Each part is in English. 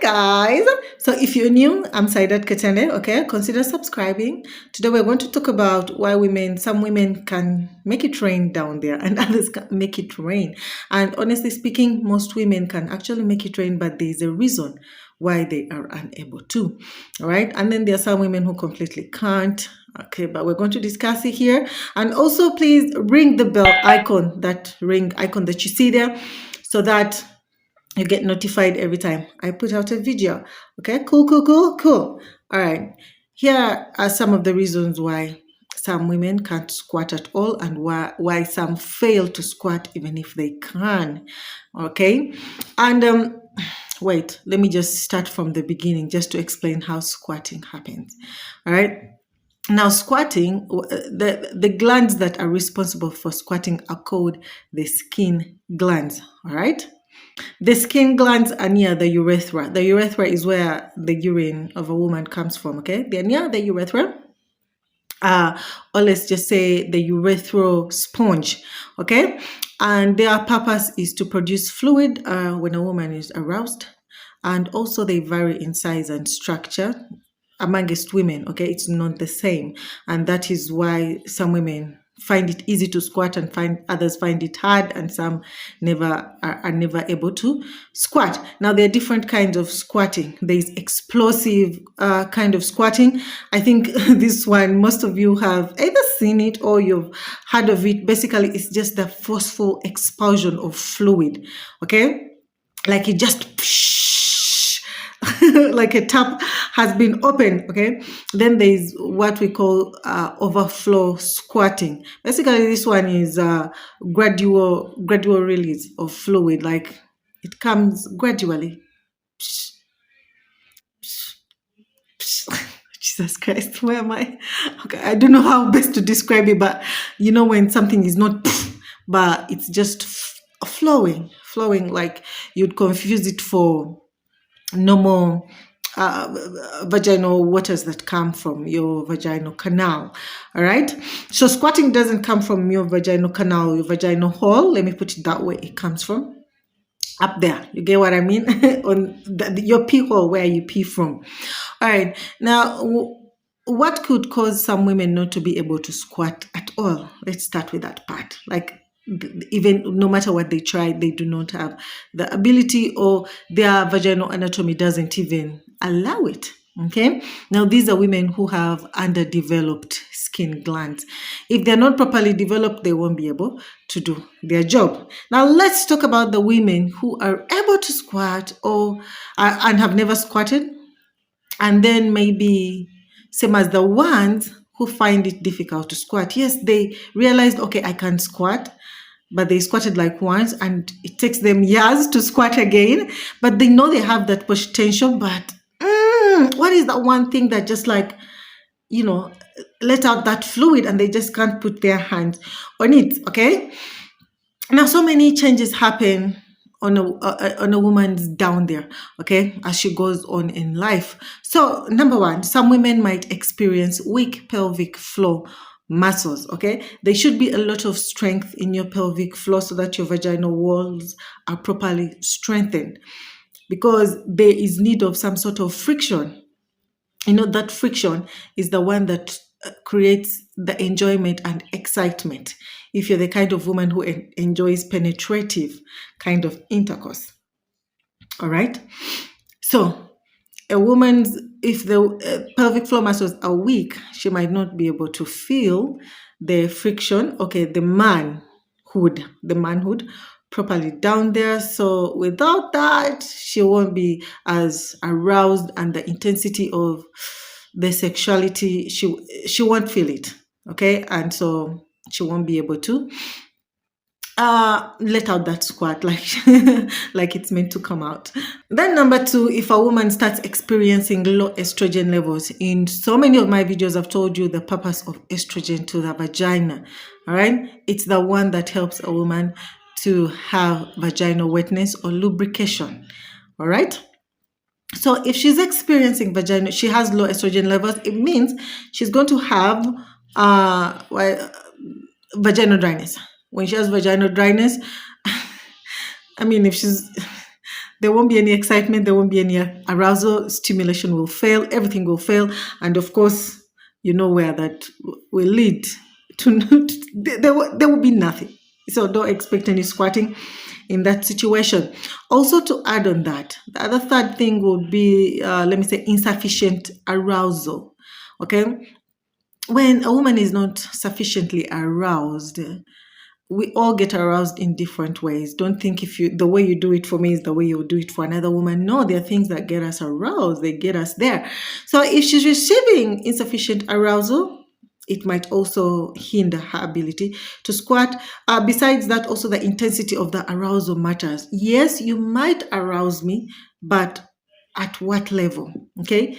guys. So if you're new, I'm Saidat Katende. Okay, consider subscribing. Today we're going to talk about why some women can make it rain down there and others can make it rain. And honestly speaking, most women can actually make it rain, but there's a reason why they are unable to. All right, and then there are some women who completely can't. Okay, but we're going to discuss it here. And also, please ring the bell icon, that ring icon that you see there, so that you get notified every time I put out a video. Okay, cool. All right, here are some of the reasons why some women can't squat at all and why some fail to squat even if they can. Okay, and wait, let me just start from the beginning just to explain how squatting happens. All right. Now, squatting, the glands that are responsible for squatting are called the skin glands. All right. The skin glands are near the urethra. The urethra is where the urine of a woman comes from, okay? They're near the urethra. Or let's just say the urethral sponge, okay? And their purpose is to produce fluid when a woman is aroused. And also they vary in size and structure amongst women, okay? It's not the same. And that is why some women find it easy to squat and others find it hard, and some are never able to squat. Now, there are different kinds of squatting. There's explosive kind of squatting. I think this one, most of you have either seen it or you've heard of it. Basically, it's just the forceful expulsion of fluid, okay? Like it just like a tap has been opened, okay? Then there's what we call overflow squatting. Basically, this one is gradual release of fluid, like it comes gradually. Jesus Christ, where am I? Okay, I don't know how best to describe it, but you know when something is not, but it's just flowing, like you'd confuse it for normal vaginal waters that come from your vaginal canal. All right, so squatting doesn't come from your vaginal canal, your vaginal hole, let me put it that way. It comes from up there, you get what I mean? On your pee hole, where you pee from. All right, now what could cause some women not to be able to squat at all? Let's start with that part. Like, even no matter what they try, they do not have the ability, or their vaginal anatomy doesn't even allow it. Okay, now these are women who have underdeveloped skin glands. If they're not properly developed, they won't be able to do their job. Now let's talk about the women who are able to squat or and have never squatted, and then maybe same as the ones who find it difficult to squat. Yes, they realized, okay, I can squat, but they squatted like once and it takes them years to squat again, but they know they have that potential. But what is that one thing that just like, let out that fluid and they just can't put their hands on it? Okay, now so many changes happen on a woman's down there, okay, as she goes on in life. So number one, some women might experience weak pelvic floor muscles, okay? There should be a lot of strength in your pelvic floor so that your vaginal walls are properly strengthened, because there is need of some sort of friction. That friction is the one that creates the enjoyment and excitement if you're the kind of woman who enjoys penetrative kind of intercourse. All right, so if the pelvic floor muscles are weak, she might not be able to feel the friction, okay, the manhood properly down there. So without that, she won't be as aroused, and the intensity of the sexuality, she won't feel it, okay? And so she won't be able to let out that squat like like it's meant to come out. Then number two, if a woman starts experiencing low estrogen levels. In so many of my videos, I've told you the purpose of estrogen to the vagina. All right, it's the one that helps a woman to have vaginal wetness or lubrication. All right, so if she's experiencing she has low estrogen levels, it means she's going to have vaginal dryness. When she has vaginal dryness, I mean, if she's There won't be any excitement, there won't be any arousal, stimulation will fail, everything will fail. And of course, you know where that will lead to, there will be nothing. So don't expect any squatting in that situation. Also, to add on that, the other third thing would be, let me say, insufficient arousal. Okay, when a woman is not sufficiently aroused, we all get aroused in different ways. Don't think if you the way you do it for me is the way you'll do it for another woman. No, there are things that get us aroused, they get us there. So if she's receiving insufficient arousal, it might also hinder her ability to squat. Besides that, also the intensity of the arousal matters. Yes, you might arouse me, but at what level? Okay,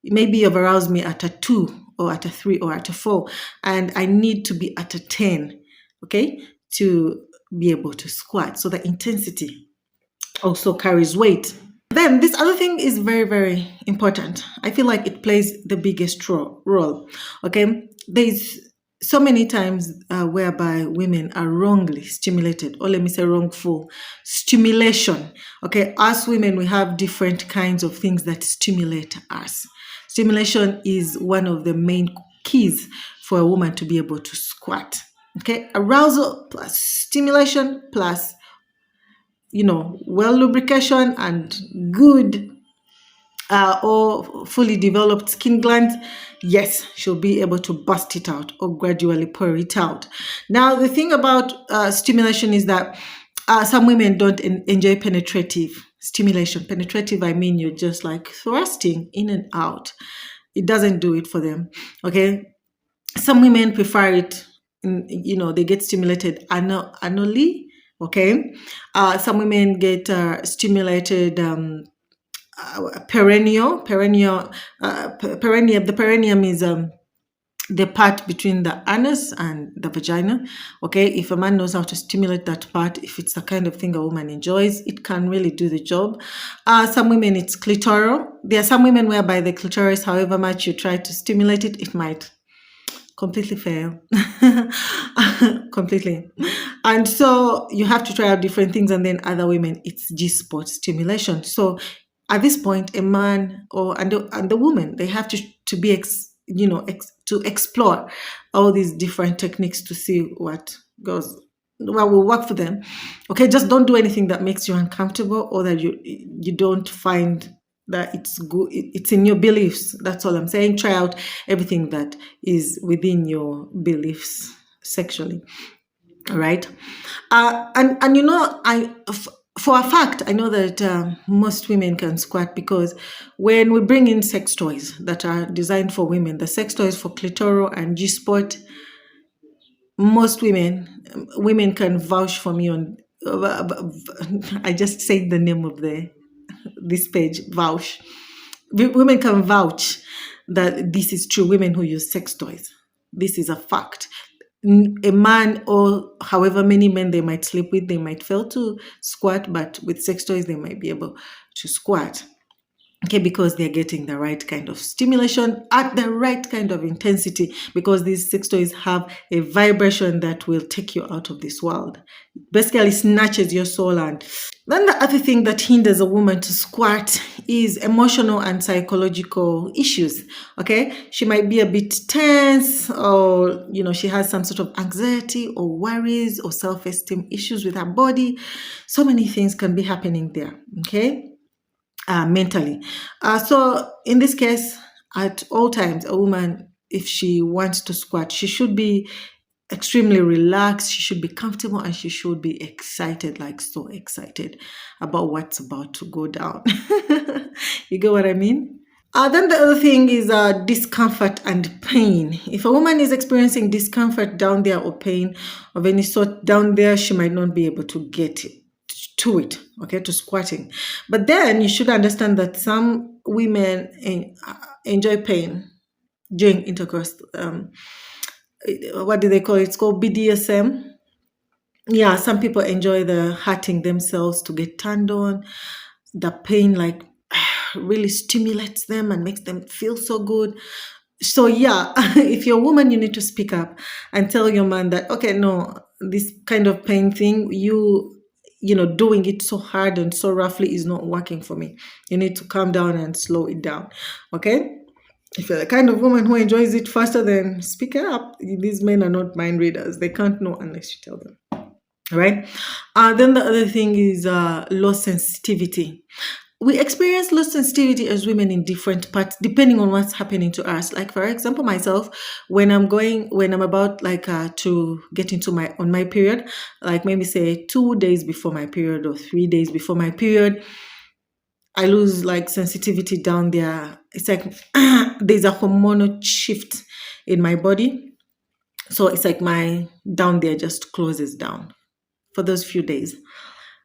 maybe you've aroused me at a 2 or at a 3 or at a 4, and I need to be at a 10, okay, to be able to squat. So the intensity also carries weight. Then this other thing is very, very important. I feel like it plays the biggest role. Okay, there's so many times whereby women are wrongly stimulated, or let me say wrongful stimulation. Okay, us women, we have different kinds of things that stimulate us. Stimulation is one of the main keys for a woman to be able to squat. Okay, arousal plus stimulation plus, well lubrication and good or fully developed skin glands, yes, she'll be able to bust it out or gradually pour it out. Now, the thing about stimulation is that some women don't enjoy penetrative stimulation. Penetrative, I mean, you're just like thrusting in and out. It doesn't do it for them. Okay, some women prefer it. They get stimulated anally. Okay, some women get stimulated perennial. The perineum is the part between the anus and the vagina. Okay, if a man knows how to stimulate that part, if it's the kind of thing a woman enjoys, it can really do the job. Some women, it's clitoral. There are some women whereby the clitoris, however much you try to stimulate it, it might completely fail. Completely. And so you have to try out different things. And then other women, it's G-spot stimulation. So at this point, a man and the woman, they have to be to explore all these different techniques to see what will work for them. Okay, just don't do anything that makes you uncomfortable or that you don't find that it's good, it's in your beliefs. That's all I'm saying. Try out everything that is within your beliefs sexually. All right. And for a fact, I know that most women can squat, because when we bring in sex toys that are designed for women, the sex toys for clitoral and G-spot, most women can vouch for me on. I just said the name of this page, vouch. Women can vouch that this is true. Women who use sex toys, this is a fact. A man, or however many men they might sleep with, they might fail to squat, but with sex toys they might be able to squat. Okay, because they're getting the right kind of stimulation at the right kind of intensity, because these sex toys have a vibration that will take you out of this world. It basically snatches your soul. And then the other thing that hinders a woman to squat is emotional and psychological issues. Okay, she might be a bit tense, or she has some sort of anxiety or worries or self-esteem issues with her body. So many things can be happening there. Okay. Mentally. So in this case, at all times, a woman, if she wants to squat, she should be extremely relaxed, she should be comfortable, and she should be excited, like so excited about what's about to go down. You get what I mean? Then the other thing is discomfort and pain. If a woman is experiencing discomfort down there or pain of any sort down there, she might not be able to get to it, okay, to squatting. But then you should understand that some women enjoy pain during intercourse. What do they call it? It's called BDSM. Yeah, some people enjoy the hurting themselves to get turned on. The pain really stimulates them and makes them feel so good. So yeah, if you're a woman, you need to speak up and tell your man that, okay, no, this kind of pain thing, doing it so hard and so roughly is not working for me. You need to calm down and slow it down. Okay? If you're the kind of woman who enjoys it faster, then speak up. These men are not mind readers. They can't know unless you tell them. All right. Then the other thing is low sensitivity. We experience low sensitivity as women in different parts, depending on what's happening to us. Like, for example, myself, when I'm about to get into my period, like maybe say 2 days before my period or 3 days before my period, I lose like sensitivity down there. It's like there's a hormonal shift in my body. So it's like my down there just closes down for those few days.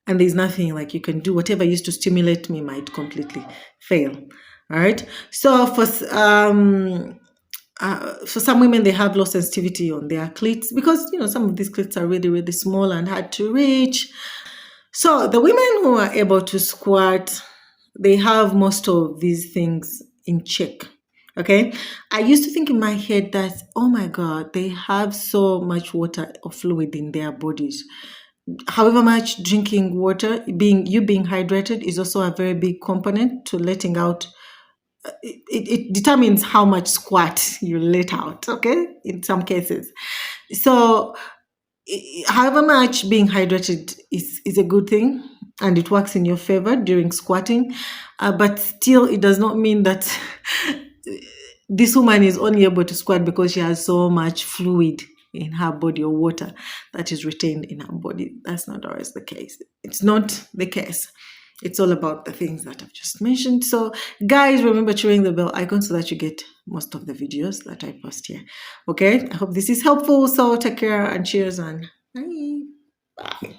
And there's nothing like you can do. Whatever used to stimulate me might completely fail. All right. So for some women, they have low sensitivity on their cleats because some of these cleats are really, really small and hard to reach. So the women who are able to squirt, they have most of these things in check. Okay. I used to think in my head that, oh my God, they have so much water or fluid in their bodies. However much drinking water, being hydrated is also a very big component to letting out. It determines how much squirt you let out, okay, in some cases. So however much being hydrated is a good thing and it works in your favor during squatting, but still it does not mean that this woman is only able to squat because she has so much fluid in her body or water that is retained in her body. That's not always the case. It's not the case. It's all about the things that I've just mentioned. So guys, remember to ring the bell icon so that you get most of the videos that I post here. Okay, I hope this is helpful. So take care and cheers and bye.